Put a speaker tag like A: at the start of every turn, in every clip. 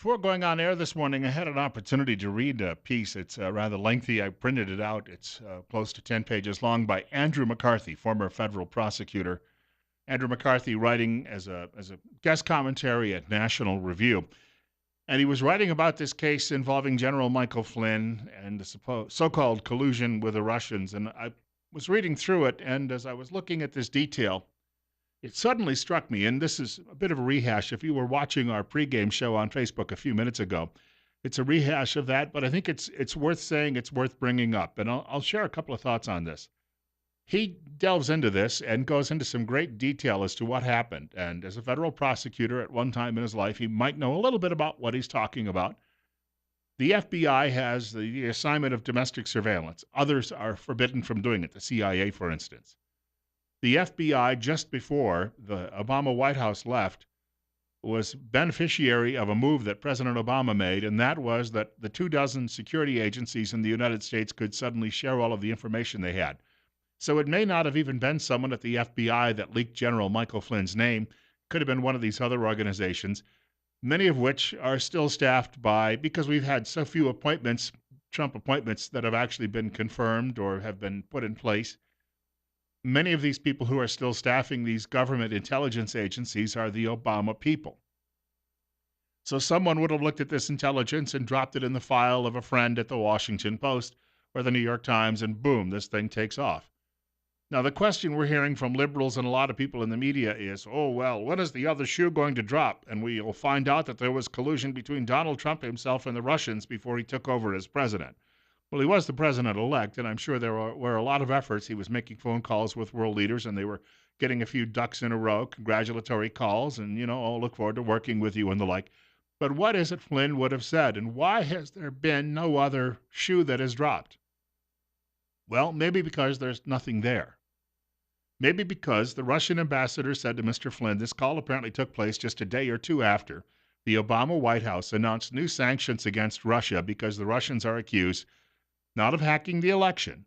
A: Before going on air this morning, I had an opportunity to read a piece. It's rather lengthy. I printed it out. It's close to 10 pages long by Andrew McCarthy, former federal prosecutor. Andrew McCarthy writing as a guest commentary at National Review. And he was writing about this case involving General Michael Flynn and the so-called collusion with the Russians. And I was reading through it, and as I was looking at this detail, it suddenly struck me, and this is a bit of a rehash. If you were watching our pregame show on Facebook a few minutes ago, it's a rehash of that, but I think it's worth saying, it's worth bringing up. And I'll share a couple of thoughts on this. He delves into this and goes into some great detail as to what happened. And as a federal prosecutor at one time in his life, he might know a little bit about what he's talking about. The FBI has the assignment of domestic surveillance. Others are forbidden from doing it, the CIA, for instance. The FBI, just before the Obama White House left, was beneficiary of a move that President Obama made, and that was that the 24 security agencies in the United States could suddenly share all of the information they had. So it may not have even been someone at the FBI that leaked General Michael Flynn's name. Could have been one of these other organizations, many of which are still staffed by, because we've had so few appointments, Trump appointments, that have actually been confirmed or have been put in place. Many of these people who are still staffing these government intelligence agencies are the Obama people. So someone would have looked at this intelligence and dropped it in the file of a friend at the Washington Post or the New York Times, and boom, this thing takes off. Now, the question we're hearing from liberals and a lot of people in the media is, oh, well, when is the other shoe going to drop? And we will find out that there was collusion between Donald Trump himself and the Russians before he took over as president. Well, he was the president-elect, and I'm sure there were a lot of efforts. He was making phone calls with world leaders, and they were getting a few ducks in a row, congratulatory calls, and, I'll look forward to working with you and the like. But what is it Flynn would have said, and why has there been no other shoe that has dropped? Well, maybe because there's nothing there. Maybe because the Russian ambassador said to Mr. Flynn, this call apparently took place just a day or two after the Obama White House announced new sanctions against Russia because the Russians are accused not of hacking the election,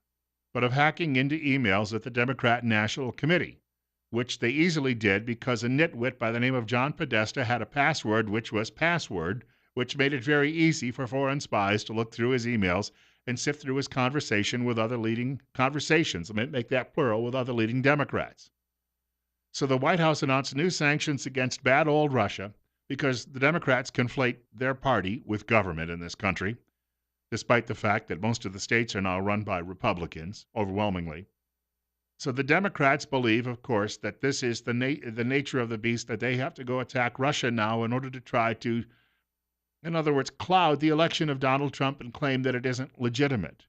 A: but of hacking into emails at the Democrat National Committee, which they easily did because a nitwit by the name of John Podesta had a password which was password, which made it very easy for foreign spies to look through his emails and sift through his conversations, make that plural, with other leading Democrats. So the White House announced new sanctions against bad old Russia because the Democrats conflate their party with government in this country, despite the fact that most of the states are now run by Republicans, overwhelmingly. So the Democrats believe, of course, that this is the nature of the beast, that they have to go attack Russia now in order to try to, in other words, cloud the election of Donald Trump and claim that it isn't legitimate.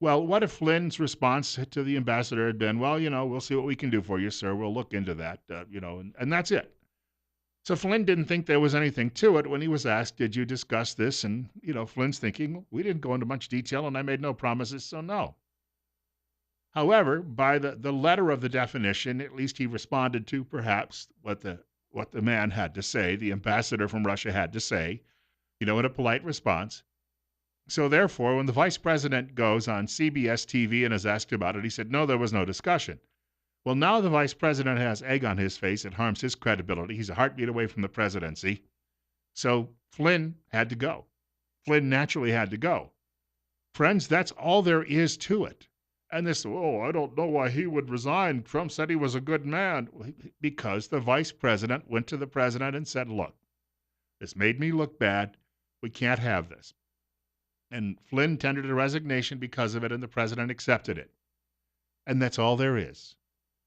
A: Well, what if Flynn's response to the ambassador had been, well, we'll see what we can do for you, sir. We'll look into that, and that's it. So Flynn didn't think there was anything to it when he was asked, did you discuss this? And, Flynn's thinking, we didn't go into much detail and I made no promises, so no. However, by the letter of the definition, at least he responded to perhaps what the man had to say, the ambassador from Russia had to say, in a polite response. So therefore, when the vice president goes on CBS TV and is asked about it, he said, no, there was no discussion. Well, now the vice president has egg on his face. It harms his credibility. He's a heartbeat away from the presidency. So Flynn had to go. Flynn naturally had to go. Friends, that's all there is to it. And this, I don't know why he would resign. Trump said he was a good man. Because the vice president went to the president and said, look, this made me look bad. We can't have this. And Flynn tendered a resignation because of it, and the president accepted it. And that's all there is.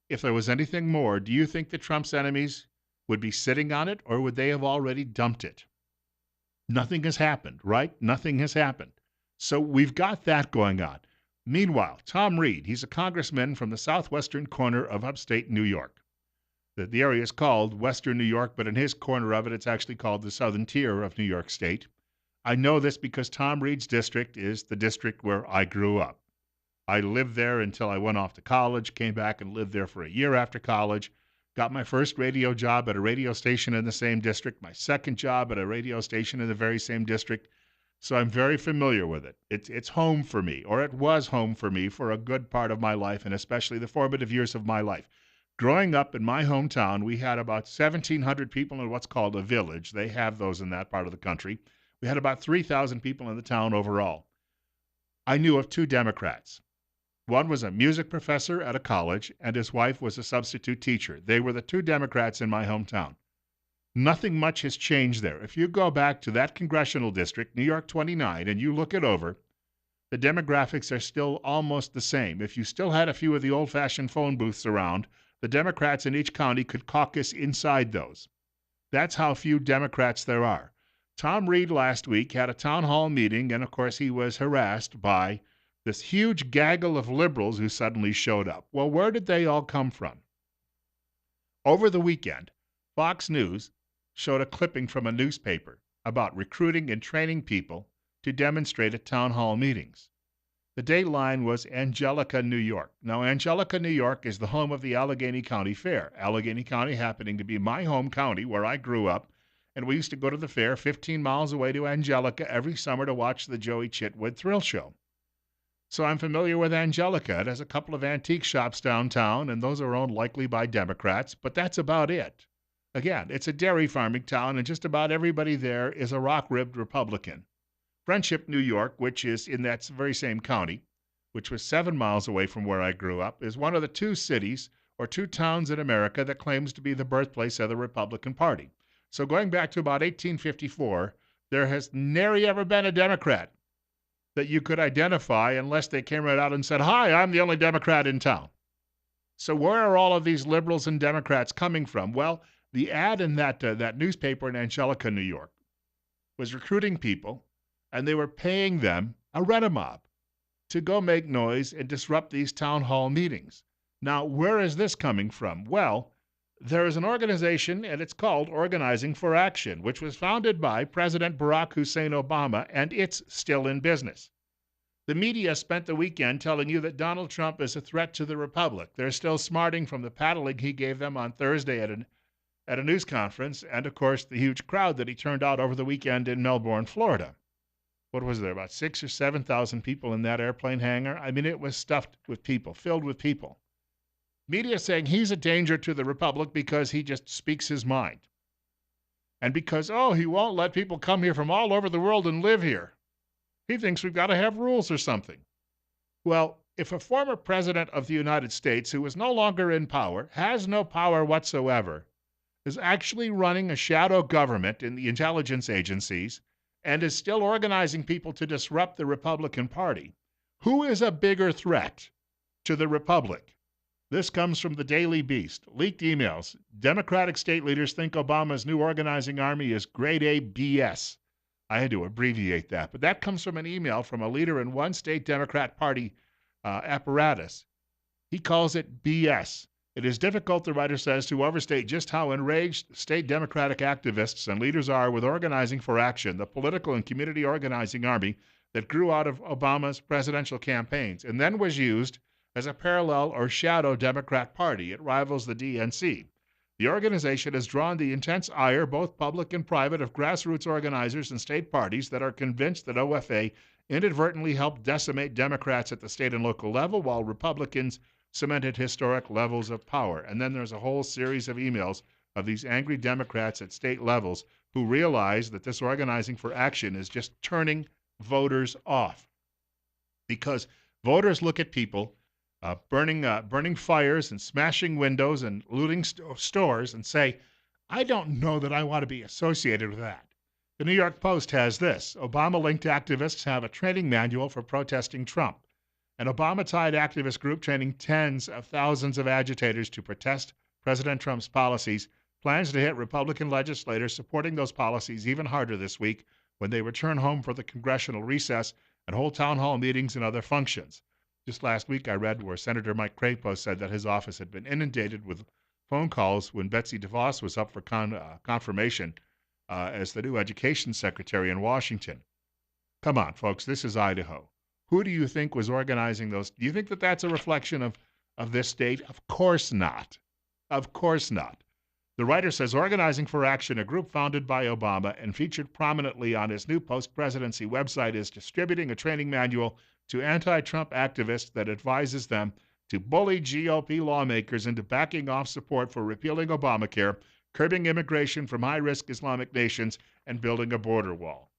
A: If there was anything more, do you think that Trump's enemies would be sitting on it, or would they have already dumped it? Nothing has happened, right? Nothing has happened. So we've got that going on. Meanwhile, Tom Reed, he's a congressman from the southwestern corner of upstate New York. The area is called Western New York, but in his corner of it, it's actually called the southern tier of New York State. I know this because Tom Reed's district is the district where I grew up. I lived there until I went off to college, came back and lived there for a year after college, got my first radio job at a radio station in the same district, my second job at a radio station in the very same district. So I'm very familiar with it. It's home for me, or it was home for me for a good part of my life, and especially the formative years of my life. Growing up in my hometown, we had about 1,700 people in what's called a village. They have those in that part of the country. We had about 3,000 people in the town overall. I knew of two Democrats. One was a music professor at a college, and his wife was a substitute teacher. They were the two Democrats in my hometown. Nothing much has changed there. If you go back to that congressional district, New York 29, and you look it over, the demographics are still almost the same. If you still had a few of the old-fashioned phone booths around, the Democrats in each county could caucus inside those. That's how few Democrats there are. Tom Reed last week had a town hall meeting, and of course he was harassed by this huge gaggle of liberals who suddenly showed up. Well, where did they all come from? Over the weekend, Fox News showed a clipping from a newspaper about recruiting and training people to demonstrate at town hall meetings. The dateline was Angelica, New York. Now, Angelica, New York is the home of the Allegheny County Fair. Allegheny County happening to be my home county where I grew up, and we used to go to the fair 15 miles away to Angelica every summer to watch the Joey Chitwood Thrill Show. So I'm familiar with Angelica. It has a couple of antique shops downtown, and those are owned likely by Democrats, but that's about it. Again, it's a dairy farming town, and just about everybody there is a rock-ribbed Republican. Friendship, New York, which is in that very same county, which was 7 miles away from where I grew up, is one of the two cities or two towns in America that claims to be the birthplace of the Republican Party. So going back to about 1854, there has nary ever been a Democrat that you could identify unless they came right out and said, "Hi, I'm the only Democrat in town." So where are all of these liberals and Democrats coming from? Well, the ad in that newspaper in Angelica, New York, was recruiting people, and they were paying them a rent-a-mob to go make noise and disrupt these town hall meetings. Now, where is this coming from? Well, there is an organization, and it's called Organizing for Action, which was founded by President Barack Hussein Obama, and it's still in business. The media spent the weekend telling you that Donald Trump is a threat to the Republic. They're still smarting from the paddling he gave them on Thursday at a news conference, and, of course, the huge crowd that he turned out over the weekend in Melbourne, Florida. What was there, about 6,000 or 7,000 people in that airplane hangar? I mean, it was stuffed with people, filled with people. Media saying he's a danger to the Republic because he just speaks his mind. And because, he won't let people come here from all over the world and live here. He thinks we've got to have rules or something. Well, if a former president of the United States who is no longer in power, has no power whatsoever, is actually running a shadow government in the intelligence agencies, and is still organizing people to disrupt the Republican Party, who is a bigger threat to the Republic? This comes from the Daily Beast. Leaked emails. Democratic state leaders think Obama's new organizing army is grade A BS. I had to abbreviate that, but that comes from an email from a leader in one state Democrat Party apparatus. He calls it BS. It is difficult, the writer says, to overstate just how enraged state Democratic activists and leaders are with Organizing for Action, the political and community organizing army that grew out of Obama's presidential campaigns and then was used as a parallel or shadow Democrat Party. It rivals the DNC. The organization has drawn the intense ire, both public and private, of grassroots organizers and state parties that are convinced that OFA inadvertently helped decimate Democrats at the state and local level, while Republicans cemented historic levels of power. And then there's a whole series of emails of these angry Democrats at state levels who realize that this Organizing for Action is just turning voters off. Because voters look at people burning fires and smashing windows and looting stores and say, I don't know that I want to be associated with that. The New York Post has this. Obama-linked activists have a training manual for protesting Trump. An Obama-tied activist group training tens of thousands of agitators to protest President Trump's policies plans to hit Republican legislators supporting those policies even harder this week when they return home for the congressional recess and hold town hall meetings and other functions. Just last week, I read where Senator Mike Crapo said that his office had been inundated with phone calls when Betsy DeVos was up for confirmation as the new education secretary in Washington. Come on, folks, this is Idaho. Who do you think was organizing those? Do you think that that's a reflection of this state? Of course not. Of course not. The writer says Organizing for Action, a group founded by Obama and featured prominently on his new post-presidency website, is distributing a training manual to anti-Trump activists that advises them to bully GOP lawmakers into backing off support for repealing Obamacare, curbing immigration from high-risk Islamic nations, and building a border wall.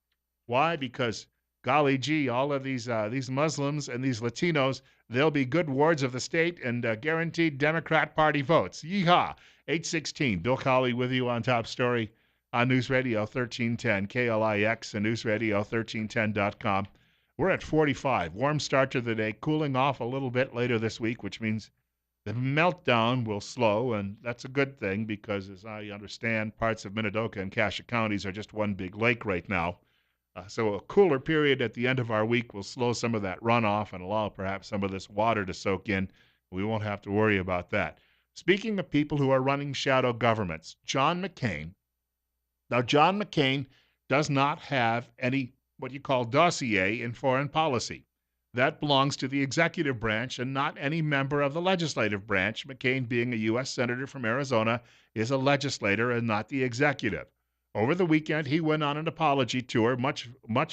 A: Why? Because, golly gee, all of these Muslims and these Latinos, they'll be good wards of the state and guaranteed Democrat Party votes. Yeehaw! 816, Bill Colley with you on Top Story on News Radio 1310, KLIX, and newsradio1310.com. We're at 45. Warm start to the day, cooling off a little bit later this week, which means the meltdown will slow, and that's a good thing because, as I understand, parts of Minidoka and Cassia counties are just one big lake right now. So a cooler period at the end of our week will slow some of that runoff and allow perhaps some of this water to soak in. We won't have to worry about that. Speaking of people who are running shadow governments, John McCain. Now, John McCain does not have any what you call dossier in foreign policy. That belongs to the executive branch and not any member of the legislative branch. McCain, being a U.S. Senator from Arizona, is a legislator and not the executive. Over the weekend, he went on an apology tour, much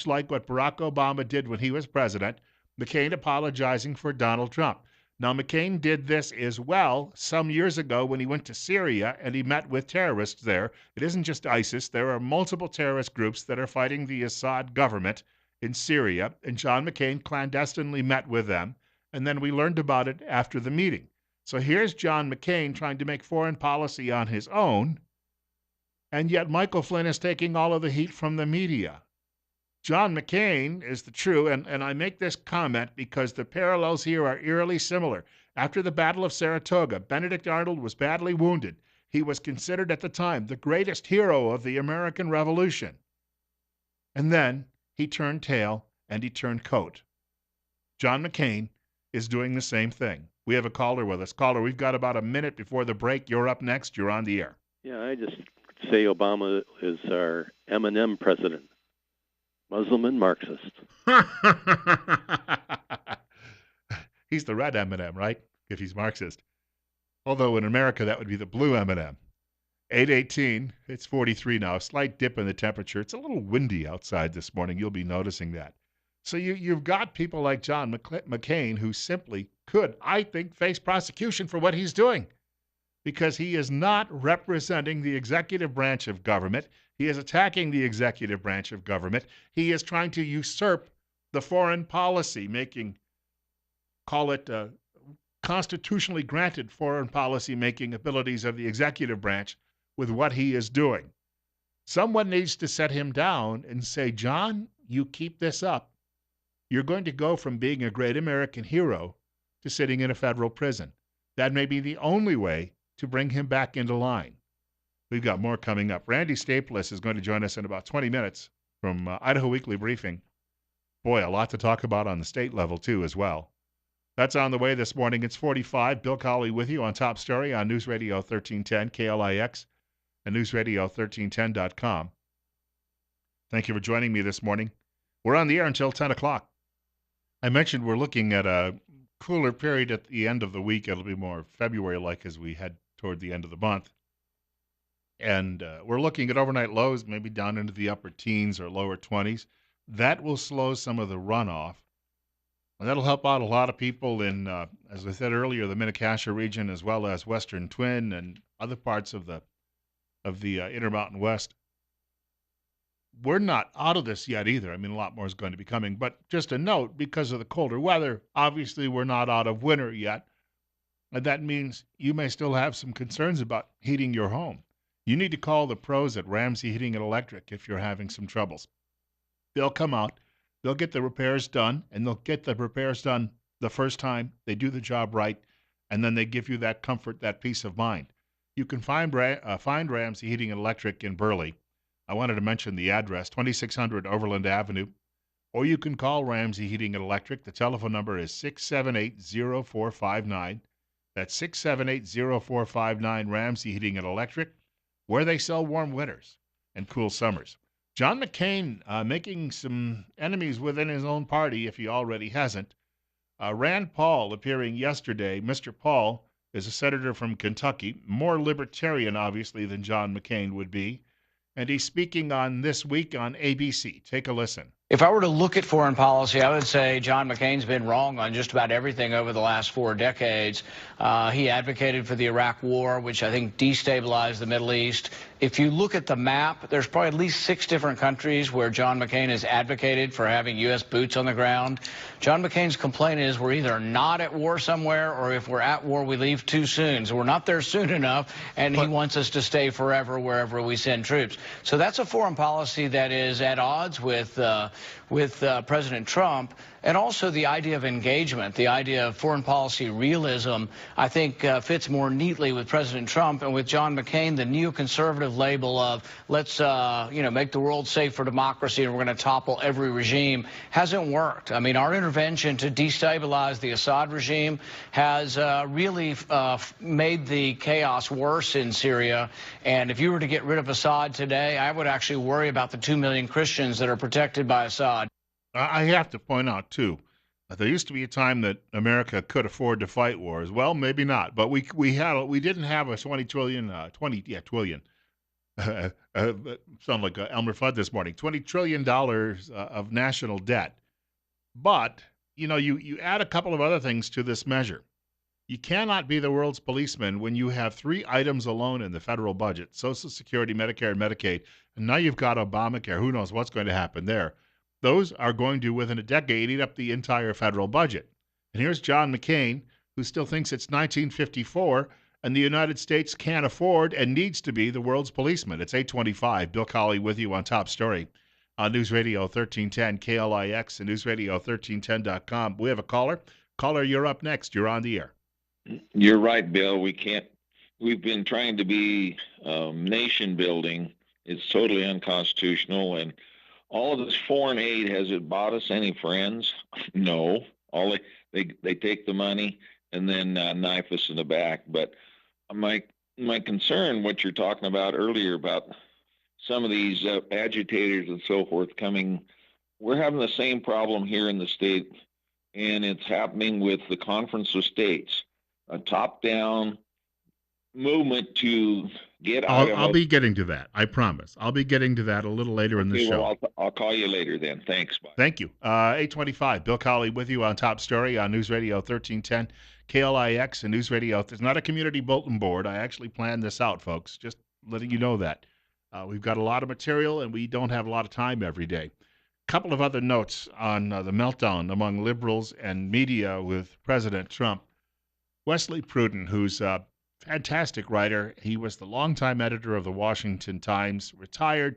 A: like what Barack Obama did when he was president, McCain apologizing for Donald Trump. Now, McCain did this as well some years ago when he went to Syria and he met with terrorists there. It isn't just ISIS. There are multiple terrorist groups that are fighting the Assad government in Syria, and John McCain clandestinely met with them, and then we learned about it after the meeting. So here's John McCain trying to make foreign policy on his own, and yet Michael Flynn is taking all of the heat from the media. John McCain is the true, and I make this comment because the parallels here are eerily similar. After the Battle of Saratoga, Benedict Arnold was badly wounded. He was considered at the time the greatest hero of the American Revolution. And then he turned tail and he turned coat. John McCain is doing the same thing. We have a caller with us. Caller, we've got about a minute before the break. You're up next. You're on the air.
B: Yeah, I just say Obama is our M&M president. Muslim and Marxist.
A: He's the red M&M, right? If he's Marxist. Although in America, that would be the blue M&M. 8:18, it's 43 now. A slight dip in the temperature. It's a little windy outside this morning. You'll be noticing that. So you've got people like John McCain who simply could, I think, face prosecution for what he's doing because he is not representing the executive branch of government. He is attacking the executive branch of government. He is trying to usurp the foreign policy making, call it constitutionally granted foreign policy making abilities of the executive branch with what he is doing. Someone needs to set him down and say, John, you keep this up, you're going to go from being a great American hero to sitting in a federal prison. That may be the only way to bring him back into line. We've got more coming up. Randy Staples is going to join us in about 20 minutes from Idaho Weekly Briefing. Boy, a lot to talk about on the state level, too, as well. That's on the way this morning. It's 45. Bill Colley with you on Top Story on News Radio 1310, KLIX, and newsradio1310.com. Thank you for joining me this morning. We're on the air until 10 o'clock. I mentioned we're looking at a cooler period at the end of the week. It'll be more February-like as we head toward the end of the month. And we're looking at overnight lows, maybe down into the upper teens or lower 20s. That will slow some of the runoff. And that'll help out a lot of people in, as I said earlier, the Minnecasia region, as well as Western Twin and other parts of the Intermountain West. We're not out of this yet either. I mean, a lot more is going to be coming. But just a note, because of the colder weather, obviously we're not out of winter yet. And that means you may still have some concerns about heating your home. You need to call the pros at Ramsey Heating and Electric if you're having some troubles. They'll come out, they'll get the repairs done, and they'll get the repairs done the first time. They do the job right, and then they give you that comfort, that peace of mind. You can find Ramsey Heating and Electric in Burley. I wanted to mention the address, 2600 Overland Avenue. Or you can call Ramsey Heating and Electric. The telephone number is 678-0459. That's 678-0459, Ramsey Heating and Electric, where they sell warm winters and cool summers. John McCain making some enemies within his own party, if he already hasn't. Rand Paul appearing yesterday. Mr. Paul is a senator from Kentucky, more libertarian, obviously, than John McCain would be. And he's speaking on This Week on ABC. Take a listen.
C: If I were to look at foreign policy, I would say John McCain's been wrong on just about everything over the last 4 decades. He advocated for the Iraq War, which I think destabilized the Middle East. If you look at the map, there's probably at least 6 different countries where John McCain has advocated for having U.S. boots on the ground. John McCain's complaint is we're either not at war somewhere, or if we're at war, we leave too soon. So we're not there soon enough, and he wants us to stay forever wherever we send troops. So that's a foreign policy that is at odds with President Trump, and also the idea of engagement, the idea of foreign policy realism, I think fits more neatly with President Trump. And with John McCain, the neoconservative label of let's make the world safe for democracy and we're going to topple every regime hasn't worked. I mean, our intervention to destabilize the Assad regime has really made the chaos worse in Syria. And if you were to get rid of Assad today, I would actually worry about the 2 million Christians that are protected by Assad.
A: I have to point out, too, that there used to be a time that America could afford to fight wars. Well, maybe not, but we didn't have a 20 trillion, trillion. Sound like Elmer Fudd this morning. $20 trillion of national debt. But, you add a couple of other things to this measure. You cannot be the world's policeman when you have 3 items alone in the federal budget: Social Security, Medicare, and Medicaid. And now you've got Obamacare. Who knows what's going to happen there? Those are going to, within a decade, eat up the entire federal budget. And here's John McCain, who still thinks it's 1954 and the United States can't afford and needs to be the world's policeman. It's 8:25. Bill Colley with you on Top Story on News Radio 1310 KLIX and newsradio1310.com. We have a caller. Caller, you're up next. You're on the air.
D: You're right, Bill. We've been trying to be nation building. It's totally unconstitutional. And all of this foreign aid, has it bought us any friends? No. They take the money and then knife us in the back. But my concern, what you're talking about earlier about some of these agitators and so forth coming, we're having the same problem here in the state, and it's happening with the Conference of States, a top-down movement to get out of.
A: I'll be getting to that. I promise. I'll be getting to that a little later in the show.
D: Well, I'll call you later then. Thanks. Bye.
A: Thank you. 8:25. Bill Colley with you on Top Story on News Radio 1310 KLIX and News Radio. It's not a community bulletin board. I actually planned this out, folks. Just letting you know that. We've got a lot of material and we don't have a lot of time every day. A couple of other notes on the meltdown among liberals and media with President Trump. Wesley Pruden, who's a fantastic writer. He was the longtime editor of the Washington Times, retired.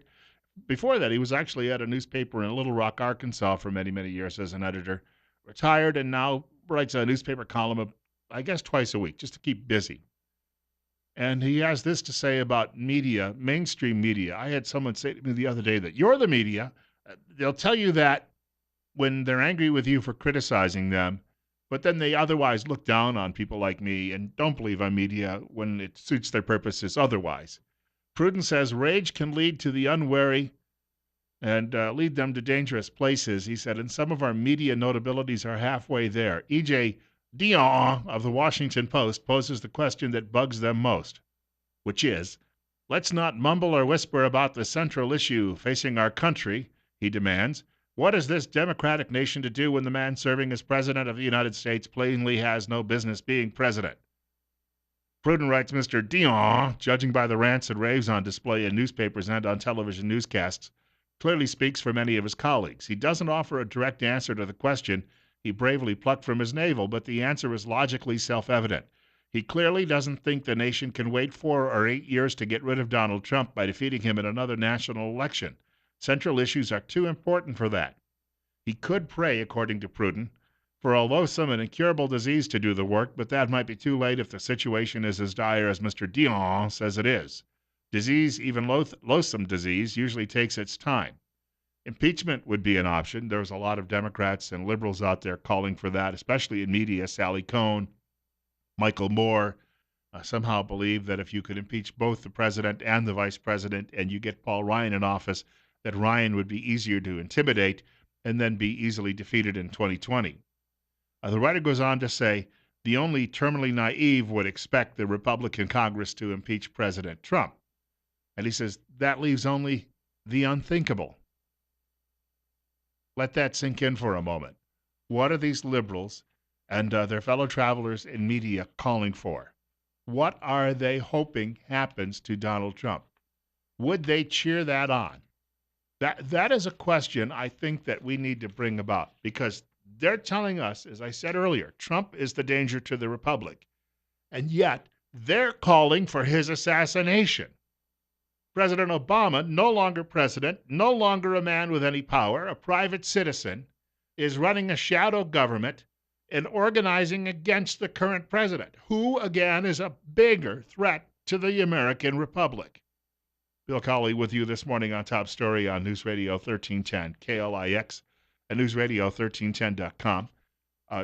A: Before that, he was actually at a newspaper in Little Rock, Arkansas for many, many years as an editor. Retired and now writes a newspaper column, I guess, twice a week, just to keep busy. And he has this to say about media, mainstream media. I had someone say to me the other day that you're the media. They'll tell you that when they're angry with you for criticizing them, but then they otherwise look down on people like me and don't believe I'm media when it suits their purposes otherwise. Pruden says rage can lead to the unwary and lead them to dangerous places. He said, and some of our media notabilities are halfway there. E.J. Dion of the Washington Post poses the question that bugs them most, which is, let's not mumble or whisper about the central issue facing our country, he demands. What is this democratic nation to do when the man serving as president of the United States plainly has no business being president? Pruden writes, Mr. Dion, judging by the rants and raves on display in newspapers and on television newscasts, clearly speaks for many of his colleagues. He doesn't offer a direct answer to the question he bravely plucked from his navel, but the answer is logically self-evident. He clearly doesn't think the nation can wait 4 or 8 years to get rid of Donald Trump by defeating him in another national election. Central issues are too important for that. He could pray, according to Pruden, for although some an incurable disease to do the work, but that might be too late if the situation is as dire as Mr. Dion says it is. Disease, even loathsome disease, usually takes its time. Impeachment would be an option. There's a lot of Democrats and liberals out there calling for that, especially in media. Sally Cohn, Michael Moore somehow believe that if you could impeach both the president and the vice president and you get Paul Ryan in office, that Ryan would be easier to intimidate and then be easily defeated in 2020. The writer goes on to say, the only terminally naive would expect the Republican Congress to impeach President Trump. And he says, that leaves only the unthinkable. Let that sink in for a moment. What are these liberals and their fellow travelers in media calling for? What are they hoping happens to Donald Trump? Would they cheer that on? That is a question I think that we need to bring about because they're telling us, as I said earlier, Trump is the danger to the republic, and yet they're calling for his assassination. President Obama, no longer president, no longer a man with any power, a private citizen, is running a shadow government and organizing against the current president, who, again, is a bigger threat to the American republic. Bill Colley with you this morning on Top Story on News Radio 1310, KLIX, and newsradio1310.com.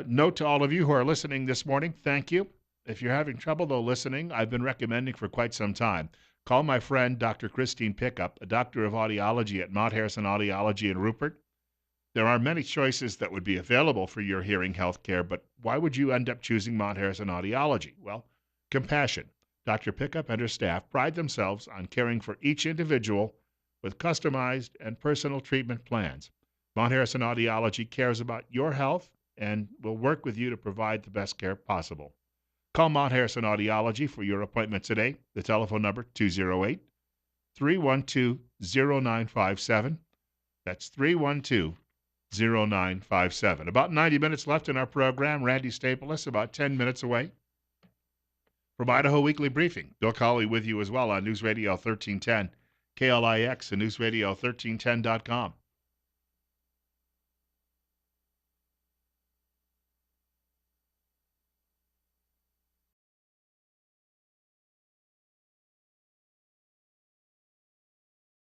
A: Note to all of you who are listening this morning, thank you. If you're having trouble, though, listening, I've been recommending for quite some time, call my friend Dr. Christine Pickup, a doctor of audiology at Mount Harrison Audiology in Rupert. There are many choices that would be available for your hearing health care, but why would you end up choosing Mount Harrison Audiology? Well, compassion. Dr. Pickup and her staff pride themselves on caring for each individual with customized and personal treatment plans. Mount Harrison Audiology cares about your health and will work with you to provide the best care possible. Call Mount Harrison Audiology for your appointment today. The telephone number 208-312-0957. That's 312-0957. About 90 minutes left in our program. Randy Staples, about 10 minutes away. From Idaho Weekly Briefing, Bill Colley with you as well on News Radio 1310, KLIX, and newsradio1310.com.